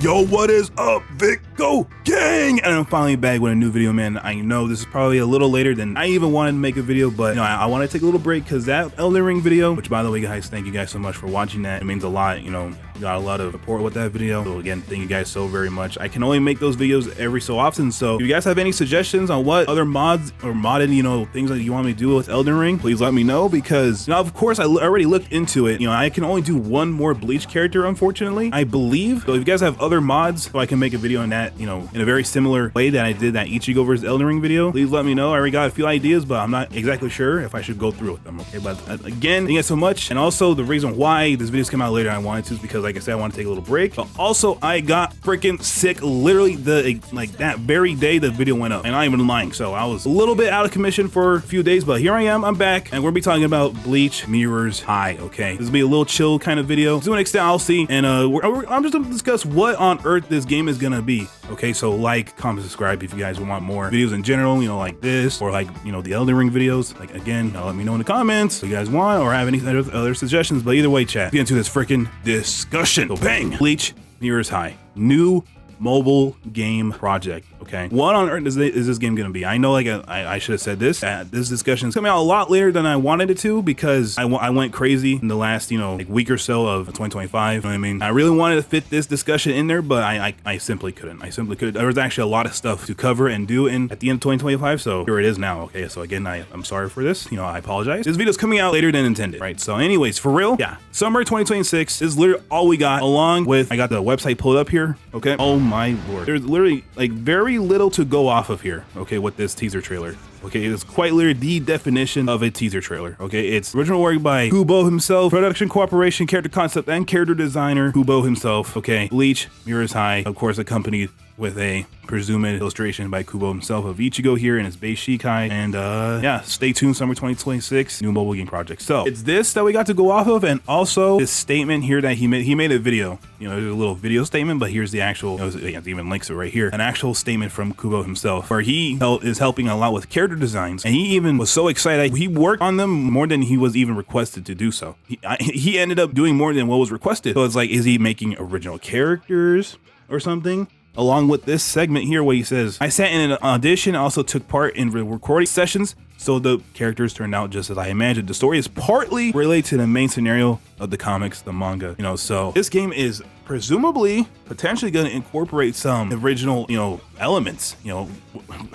Yo, what is up, Vicco gang? And I'm finally back with a new video, man. I know this is probably a little later than I even wanted to make a video, but you know, I want to take a little break because that Elden Ring video, which by the way, guys, thank you guys so much for watching that. It means a lot, you know, got a lot of support with that video. So again, thank you guys so very much. I can only make those videos every so often. So if you guys have any suggestions on what other mods or modded, you know, things that you want me to do with Elden Ring, please let me know because, you know, of course, I already looked into it. You know, I can only do one more Bleach character, unfortunately, I believe. So if you guys have other mods, so I can make a video on that, you know, in a very similar way that I did that Ichigo versus Elden Ring video, please let me know. I already got a few ideas, but I'm not exactly sure if I should go through with them, okay? But again, thank you guys so much. And also the reason why this video's come out later than I wanted to is because, like I said, I want to take a little break. But also I got freaking sick literally that very day the video went up, and I'm not even lying. So I was a little bit out of commission for a few days, but here I am, I'm back, and we're gonna be talking about Bleach Mirror's High, okay? This will be a little chill kind of video. To an extent, I'll see, and I'm just gonna discuss what on earth this game is gonna be, okay? So like, comment, subscribe if you guys want more videos in general, you know, like this, or like, you know, the Elden Ring videos. Like, again, you know, let me know in the comments if you guys want or have any other suggestions, but either way, chat, let's get into this freaking discussion. So bang! Bleach Mirror's High, new mobile game project, okay? What on earth is this game gonna be? I know, like, I should have said this. This discussion is coming out a lot later than I wanted it to because I went crazy in the last, you know, like week or so of 2025. You know what I mean? I really wanted to fit this discussion in there, but I simply couldn't. I simply couldn't. There was actually a lot of stuff to cover and do at the end of 2025, so here it is now, okay? So again, I'm sorry for this. You know, I apologize. This video's coming out later than intended, right? So anyways, for real, yeah, summer 2026 is literally all we got, along with, I got the website pulled up here, okay? Oh my lord, there's literally like very little to go off of here, okay, with this teaser trailer. Okay, it's quite literally the definition of a teaser trailer. Okay, it's original work by Kubo himself, production cooperation, character concept, and character designer Kubo himself. Okay, Bleach Mirror's High, of course, accompanied with a presumed illustration by Kubo himself of Ichigo here in his base Shikai. And yeah, stay tuned, summer 2026, new mobile game project. So it's this that we got to go off of, and also this statement here that he made a video. You know, there's a little video statement, but here's the actual, you know, it even links it right here, an actual statement from Kubo himself, where he is helping a lot with character designs, and he even was so excited he worked on them more than he was even requested to do so. He ended up doing more than what was requested. So it's like, is he making original characters or something? Along with this segment here where he says, I sat in an audition, also took part in recording sessions, so the characters turned out just as I imagined. The story is partly related to the main scenario of the comics, the manga, you know, so this game is presumably potentially going to incorporate some original, you know, elements, you know,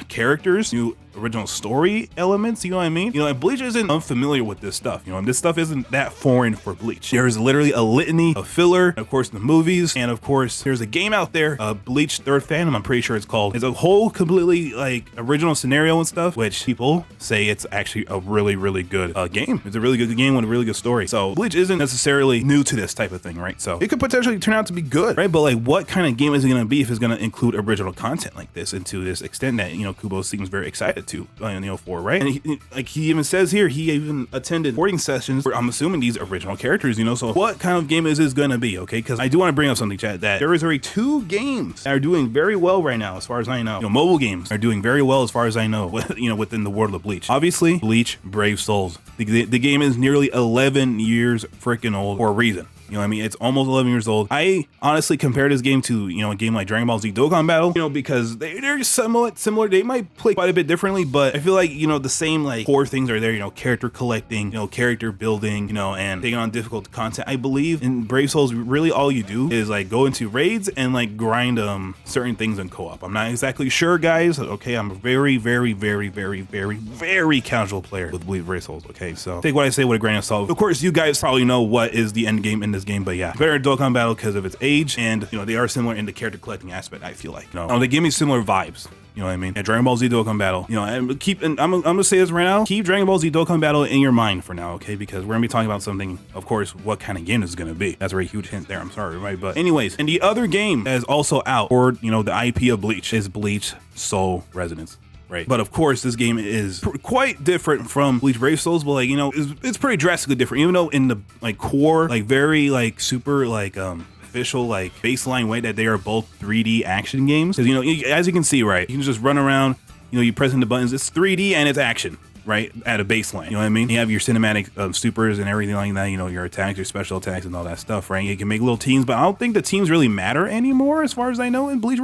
characters, new original story elements, you know what I mean? You know, and Bleach isn't unfamiliar with this stuff, you know, and this stuff isn't that foreign for Bleach. There's literally a litany of filler, of course, the movies, and of course, there's a game out there, Bleach Third Phantom, I'm pretty sure it's called. It's a whole completely, like, original scenario and stuff, which people say it's actually a really, really good game. It's a really good game with a really good story. So Bleach isn't necessarily new to this type of thing, right? So it could potentially turn out to be good, right? But like, what kind of game is it going to be if it's going to include original content like this, and to this extent that, you know, Kubo seems very excited to, you know, for, right? And he even says here, he even attended recording sessions for, I'm assuming, these original characters, you know? So what kind of game is this going to be, okay? Because I do want to bring up something, chat, that there is already 2 games that are doing very well right now, as far as I know. You know, mobile games are doing very well as far as I know, you know, within the world of Bleach. Obviously, Bleach Brave Souls. The game is nearly 11 years freaking old for a reason. You know what I mean? It's almost 11 years old. I honestly compare this game to, you know, a game like Dragon Ball Z Dokkan Battle, you know, because they're somewhat similar. They might play quite a bit differently, but I feel like, you know, the same like core things are there, you know, character collecting, you know, character building, you know, and taking on difficult content. I believe in Brave Souls, really all you do is like go into raids and like grind certain things in co-op. I'm not exactly sure, guys. Okay, I'm a very, very, very, very, very, very casual player with Brave Souls. Okay, so take what I say with a grain of salt. Of course, you guys probably know what is the end game in this game, but yeah, better Dokkan Battle because of its age, and you know, they are similar in the character collecting aspect. I feel like, you know, they give me similar vibes. You know what I mean? And Dragon Ball Z Dokkan Battle, you know, and I'm gonna say this right now, keep Dragon Ball Z Dokkan Battle in your mind for now, okay? Because we're gonna be talking about something, of course, what kind of game is gonna be. That's a very huge hint there, I'm sorry, right? But anyways, and the other game that is also out, or, you know, the IP of Bleach, is Bleach Soul Resonance. Right, but of course this game is quite different from Bleach Brave Souls, but like, you know, it's pretty drastically different, even though in the like core, like very like super like official like baseline way that they are both 3D action games. Because, you know, as you can see, right, you can just run around, you know, you pressing the buttons, it's 3D and it's action. right, at a baseline. You know what I mean? You have your cinematic supers and everything like that, you know, your attacks, your special attacks and all that stuff, right? You can make little teams, but I don't think the teams really matter anymore as far as I know in Bleach,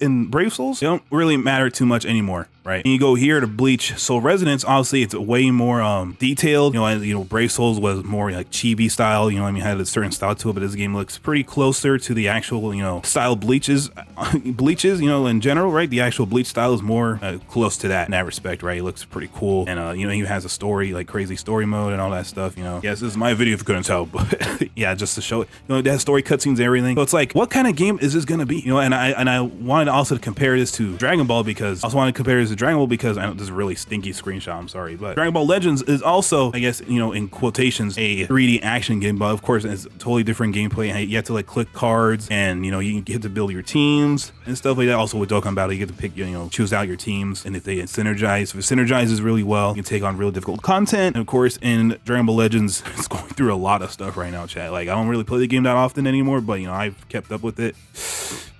in Brave Souls. They don't really matter too much anymore, right? And you go here to Bleach Soul Resonance, obviously it's way more detailed. You know, Brave Souls was more like chibi style, you know what I mean, had a certain style to it, but this game looks pretty closer to the actual, you know, style Bleaches, you know, in general, right? The actual Bleach style is more close to that in that respect, right? It looks pretty cool. And, you know, he has a story, like crazy story mode and all that stuff, you know. Yes, this is my video if you couldn't tell, but yeah, just to show it, you know, it has story cutscenes and everything. So it's like, what kind of game is this gonna be? You know, and I wanted also to compare this to Dragon Ball because I also wanted to compare this to Dragon Ball because I know this is a really stinky screenshot, I'm sorry, but Dragon Ball Legends is also, I guess, you know, in quotations, a 3D action game, but of course it's totally different gameplay. You have to like click cards and, you know, you get to build your teams and stuff like that. Also with Dokkan Battle, you get to pick, you know, choose out your teams, and if they synergize, if it synergizes really well, you can take on real difficult content. And of course in Dragon Ball Legends, it's going through a lot of stuff right now, chat. Like I don't really play the game that often anymore, but you know, I've kept up with it.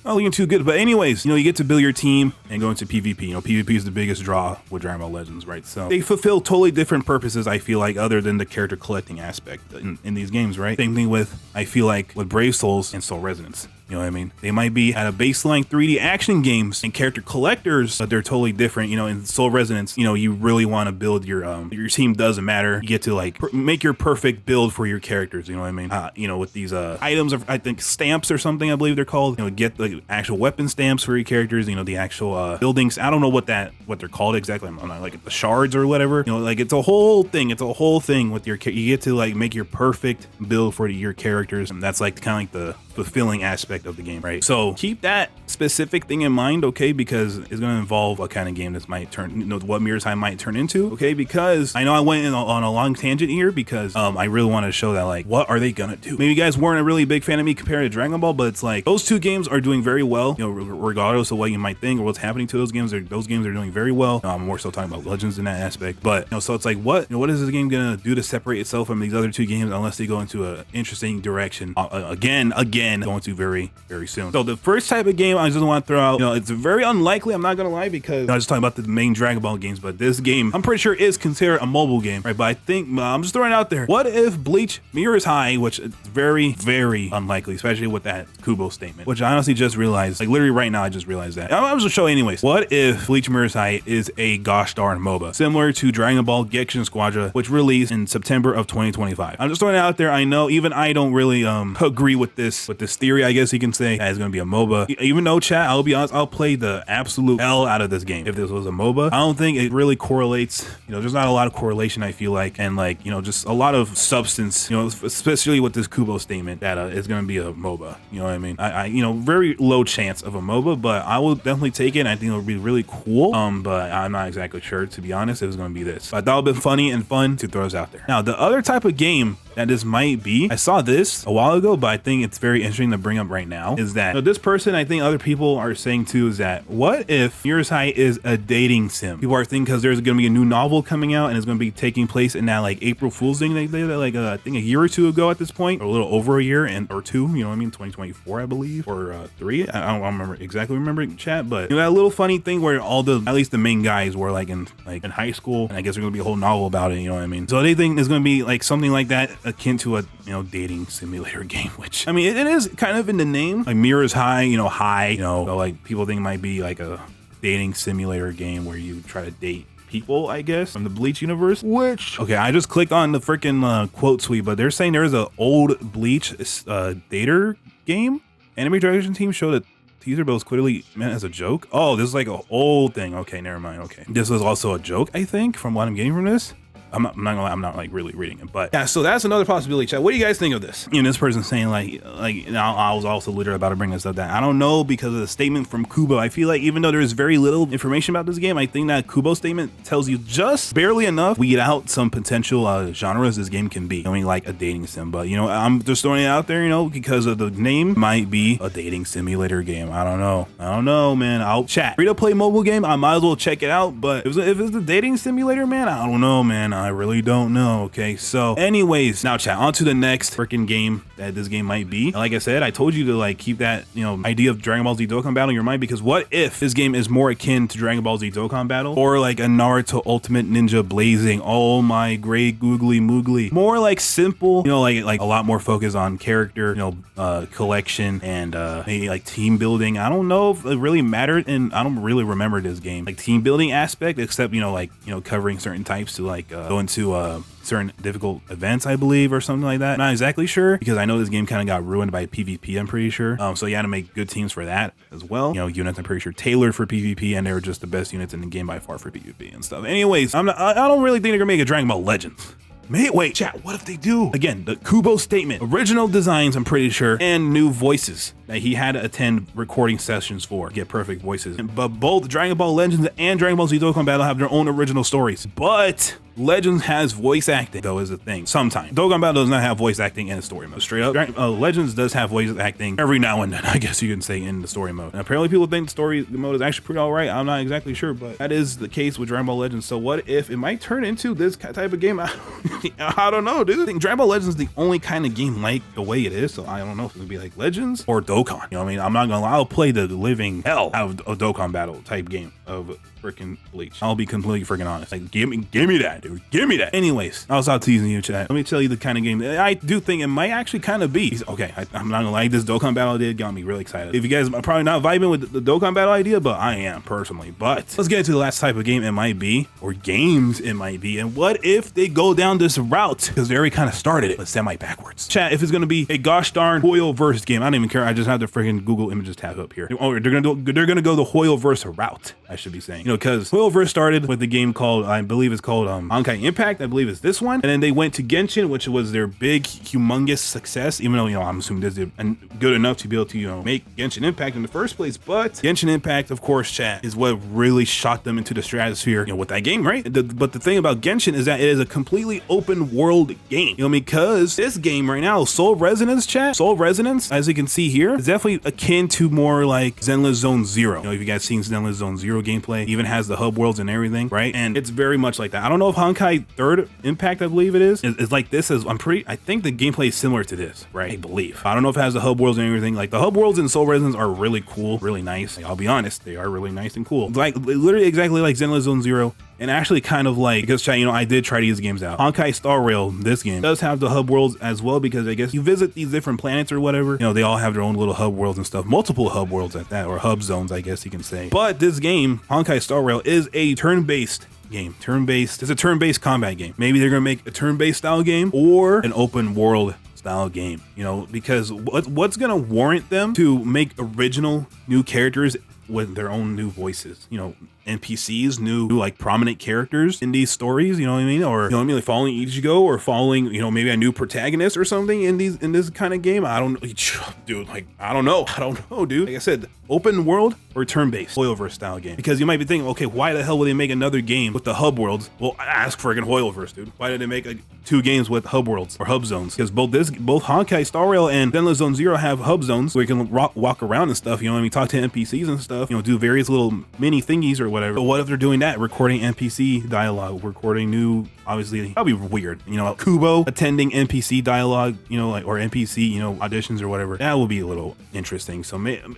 Not looking too good, but anyways, you know, you get to build your team and go into PvP. You know, PvP is the biggest draw with Dragon Ball Legends, right? So they fulfill totally different purposes, I feel like, other than the character collecting aspect in these games, right? Same thing with, I feel like, with Brave Souls and Soul Resonance. You know what I mean? They might be at a baseline 3D action games and character collectors, but they're totally different. You know, in Soul Resonance, you know, you really want to build your team doesn't matter. You get to like make your perfect build for your characters. You know what I mean? You know, with these items, I think stamps or something, I believe they're called. You know, get the actual weapon stamps for your characters. You know, the actual buildings. I don't know what they're called exactly. I'm not like the shards or whatever. You know, like it's a whole thing. It's a whole thing with your. You get to like make your perfect build for your characters, and that's like kind of like the fulfilling aspect of the game, right? So keep that specific thing in mind, okay? Because it's going to involve what kind of game this might turn, you know, what Mirror's High might turn into, okay? Because I know I went on a long tangent here because I really want to show that, like, what are they gonna do? Maybe you guys weren't a really big fan of me compared to Dragon Ball, but it's like those two games are doing very well, you know, regardless of what you might think or what's happening to those games. Those games are doing very well. I'm more so talking about Legends in that aspect, but you know, so it's like, what is this game gonna do to separate itself from these other two games unless they go into an interesting direction again going to very soon. So the first type of game I just want to throw out, you know, it's very unlikely, I'm not gonna lie, because I was just talking about the main Dragon Ball games, but this game I'm pretty sure is considered a mobile game, right? But I think I'm just throwing it out there, what if Bleach Mirror's High, which is very unlikely, especially with that Kubo statement, which I honestly just realized, like literally right now I just realized that. I was just showing anyways. What if Bleach Mirror's High is a gosh darn MOBA similar to Dragon Ball Genshin Squadra, which released in September of 2025? I'm just throwing it out there. I know even I don't really agree with this theory, I guess you can say, that it's gonna be a MOBA. Even though, chat, I'll be honest, I'll play the absolute hell out of this game if this was a MOBA. I don't think it really correlates. You know, there's not a lot of correlation, I feel like, and like, you know, just a lot of substance, you know, especially with this Kubo statement that it's gonna be a MOBA. You know what I mean? I you know, very low chance of a MOBA, but I will definitely take it. I think it would be really cool. But I'm not exactly sure, to be honest, if it's gonna be this. But I thought it would be funny and fun to throw this out there. Now, the other type of game that this might be, I saw this a while ago, but I think it's very interesting to bring up right now, is that, you know, this person, I think other people are saying too, is that what if Mirror's High is a dating sim? People are thinking because there's going to be a new novel coming out and it's going to be taking place in that like April Fool's thing they did like I think a year or two ago at this point, or a little over a year or two, you know what I mean, 2024 I believe, or 3, I don't remember chat, but you know, that little funny thing where at least the main guys were like in high school, and I guess there's going to be a whole novel about it, you know what I mean? So they think there's going to be like something like that akin to a, you know, dating simulator game, which I mean it is kind of in the name, like Mirror's High, you know, you know, so like people think it might be like a dating simulator game where you try to date people, I guess, from the Bleach universe. Which, okay, I just clicked on the freaking quote tweet, but they're saying there's an old Bleach dater game. Anime Direction Team showed a teaser, but it was clearly meant as a joke. Oh, this is like an old thing. Okay, never mind. Okay, this was also a joke, I think, from what I'm getting from this. I'm not gonna lie, I'm not like really reading it, but yeah, so that's another possibility, chat. What do you guys think of this? You know, this person saying like I was also literally about to bring this up, that I don't know, because of the statement from Kubo. I feel like even though there's very little information about this game, I think that Kubo statement tells you just barely enough weed out some potential genres this game can be. I mean, like a dating sim, but you know, I'm just throwing it out there, you know, because of the name, might be a dating simulator game. I don't know, man. I'll chat. Free to play mobile game, I might as well check it out, but if it's a dating simulator, man, I don't know, man. I really don't know. Okay, so anyways, now chat, on to the next freaking game that this game might be. Like I said, I told you to like keep that, you know, idea of Dragon Ball Z Dokkan Battle in your mind, because what if this game is more akin to Dragon Ball Z Dokkan Battle or like a Naruto Ultimate Ninja Blazing? Oh my great googly moogly. More like simple, you know, like a lot more focus on character, you know, collection and maybe like team building. I don't know if it really mattered, and I don't really remember this game like team building aspect, except, you know, like, you know, covering certain types to like go into certain difficult events, I believe, or something like that. Not exactly sure, because I know this game kind of got ruined by PvP, I'm pretty sure. So you had to make good teams for that as well. You know, units I'm pretty sure tailored for PvP, and they were just the best units in the game by far for PvP and stuff. Anyways, I don't really think they're gonna make a Dragon Ball Legends. Wait, chat, what if they do? Again, the Kubo statement, original designs, I'm pretty sure, and new voices that he had to attend recording sessions for, get perfect voices. But both Dragon Ball Legends and Dragon Ball Z Dokkan Battle have their own original stories. But Legends has voice acting, though, is a thing. Sometimes. Dokkan Battle does not have voice acting in the story mode. Straight up. Legends does have voice acting every now and then, I guess you can say, in the story mode. And apparently people think the story mode is actually pretty alright. I'm not exactly sure, but that is the case with Dragon Ball Legends. So what if it might turn into this type of game? I don't know, dude. I think Dragon Ball Legends is the only kind of game like the way it is, so I don't know if it's gonna be like Legends or Dokkan. You know what I mean? I'm not gonna lie, I'll play the living hell out of a Dokkan Battle type game of freaking Bleach. I'll be completely freaking honest. Like, give me that, dude. Give me that. Anyways, I was out teasing you, chat. Let me tell you the kind of game that I do think it might actually kind of be. Okay, I'm not gonna lie, this Dokkan Battle idea got me really excited. If you guys are probably not vibing with the Dokkan Battle idea, but I am personally. But let's get into the last type of game it might be, or games it might be. And what if they go down this route? Because they already kind of started it, but semi backwards. Chat, if it's gonna be a gosh darn Hoyoverse game, I don't even care. I just have the freaking Google Images tab up here. Oh, they're gonna go the Hoyoverse route, I should be saying. You know, because Hoyoverse started with the game called, I believe it's called Honkai Impact. I believe it's this one. And then they went to Genshin, which was their big, humongous success. Even though, you know, I'm assuming this did good enough to be able to, you know, make Genshin Impact in the first place. But Genshin Impact, of course, chat, is what really shot them into the stratosphere, you know, with that game, right? But the thing about Genshin is that it is a completely open world game. You know, because this game right now, Soul Resonance, chat, Soul Resonance, as you can see here, is definitely akin to more like Zenless Zone Zero. You know, if you guys seen Zenless Zone Zero gameplay, even has the hub worlds and everything, right? And it's very much like that. I don't know if Honkai Third Impact, I believe it is like this. I think the gameplay is similar to this, right? I believe. I don't know if it has the hub worlds and everything. Like the hub worlds in Soul Resonance are really cool, really nice. Like, I'll be honest, they are really nice and cool. Like literally exactly like Zenless Zone Zero. And actually kind of like, because chat, you know, I did try these games out. Honkai Star Rail, this game, does have the hub worlds as well, because I guess you visit these different planets or whatever. You know, they all have their own little hub worlds and stuff. Multiple hub worlds at that, or hub zones, I guess you can say. But this game, Honkai Star Rail, is a turn-based game. It's a turn-based combat game. Maybe they're gonna make a turn-based style game or an open world style game, you know, because what's gonna warrant them to make original new characters with their own new voices, you know, NPCs, new like prominent characters in these stories, you know what I mean? Or, you know what I mean, like following Ichigo, or following, you know, maybe a new protagonist or something in this kind of game. I don't know, dude, like I don't know, dude. Like I said, open world or turn-based Hoyoverse style game. Because you might be thinking, okay, why the hell would they make another game with the hub worlds? Well, ask friggin' Hoyoverse, dude. Why did they make two games with hub worlds or hub zones? Because both Honkai Star Rail and Zenless Zone Zero have hub zones where you can walk around and stuff, you know what I mean, talk to NPCs and stuff, you know, do various little mini thingies or whatever. But what if they're doing that, recording NPC dialogue, recording new, obviously that'd be weird, you know, Kubo attending NPC dialogue, you know, like, or NPC, you know, auditions or whatever. That would be a little interesting. So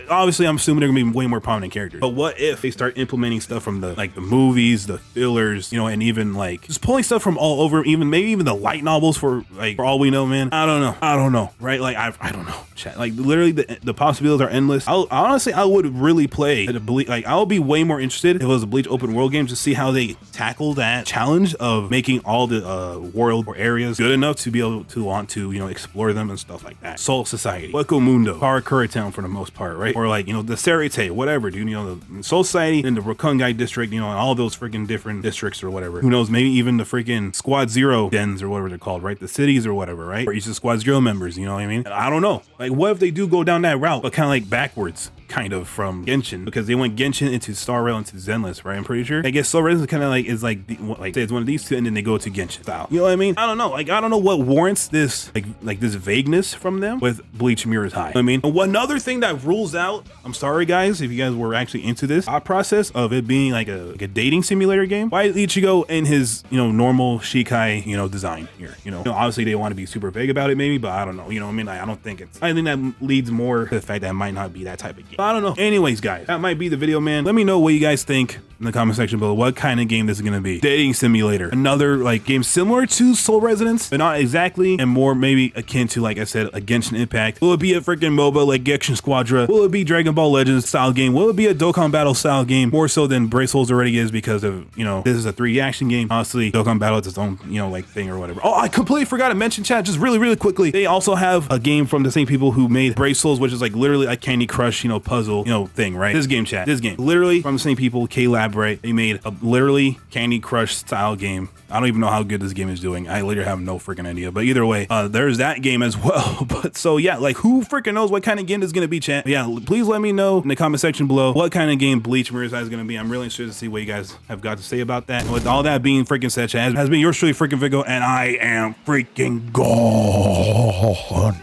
obviously I'm assuming they're gonna be way more prominent characters. But what if they start implementing stuff from the movies, the fillers, you know, and even like just pulling stuff from all over, maybe even the light novels for all we know, man. I don't know, right? Like I don't know, chat. Like literally the possibilities are endless. I would really play the Bleach. Like I'll be way more interested if it was a Bleach open world game to see how they tackle that challenge of making all the world or areas good enough to be able to want to, you know, explore them and stuff like that. Soul Society, Hueco Mundo, Karakura Town for the most part, right? Or like, you know, the Serite, whatever, dude, you know, the Soul Society and the Rakungai district, you know, and all those freaking different districts or whatever. Who knows, maybe even the freaking Squad Zero dens or whatever they're called, right? The cities or whatever, right? For each of the Squad Zero members, you know what I mean? And I don't know. Like, what if they do go down that route, but kind of like backwards? kind of from Genshin, because they went Genshin into Star Rail into Zenless, right? I'm pretty sure. I guess Star Rail is kind of like, is like say it's one of these two, and then they go to Genshin style. You know what I mean? I don't know. Like, I don't know what warrants this like this vagueness from them with Bleach Mirror's High. You know what I mean? And one other thing that rules out, I'm sorry guys, if you guys were actually into this thought process of it being like a dating simulator game, why Ichigo in his, you know, normal Shikai, you know, design here, you know, obviously they want to be super vague about it maybe, but I don't know, you know what I mean? Like, I think that leads more to the fact that it might not be that type of game. But I don't know. Anyways guys, that might be the video, man. Let me know what you guys think in the comment section below. What kind of game this is gonna be? Dating simulator, another like game similar to Soul Resonance, but not exactly, and more maybe akin to, like I said, a Genshin Impact. Will it be a freaking MOBA like Genshin Squadra? Will it be Dragon Ball Legends style game? Will it be a Dokkan Battle style game? More so than Brave Souls already is, because of, you know, this is a 3D action game. Honestly, Dokkan Battle is its own, you know, like thing or whatever. Oh, I completely forgot to mention, chat, just really quickly, they also have a game from the same people who made Brave Souls, which is like literally a Candy Crush, you know, puzzle, you know, thing, right? This game, chat, this game, literally from the same people, K-Lab, right? They made a literally Candy Crush style game. I don't even know how good this game is doing. I literally have no freaking idea. But either way, there's that game as well. But so yeah, like, who freaking knows what kind of game this is gonna be, chat? But yeah, please let me know in the comment section below what kind of game Bleach Mirror's Eye is gonna be. I'm really interested to see what you guys have got to say about that. And with all that being freaking said, chat, has been yours truly freaking Vicco, and I am freaking gone.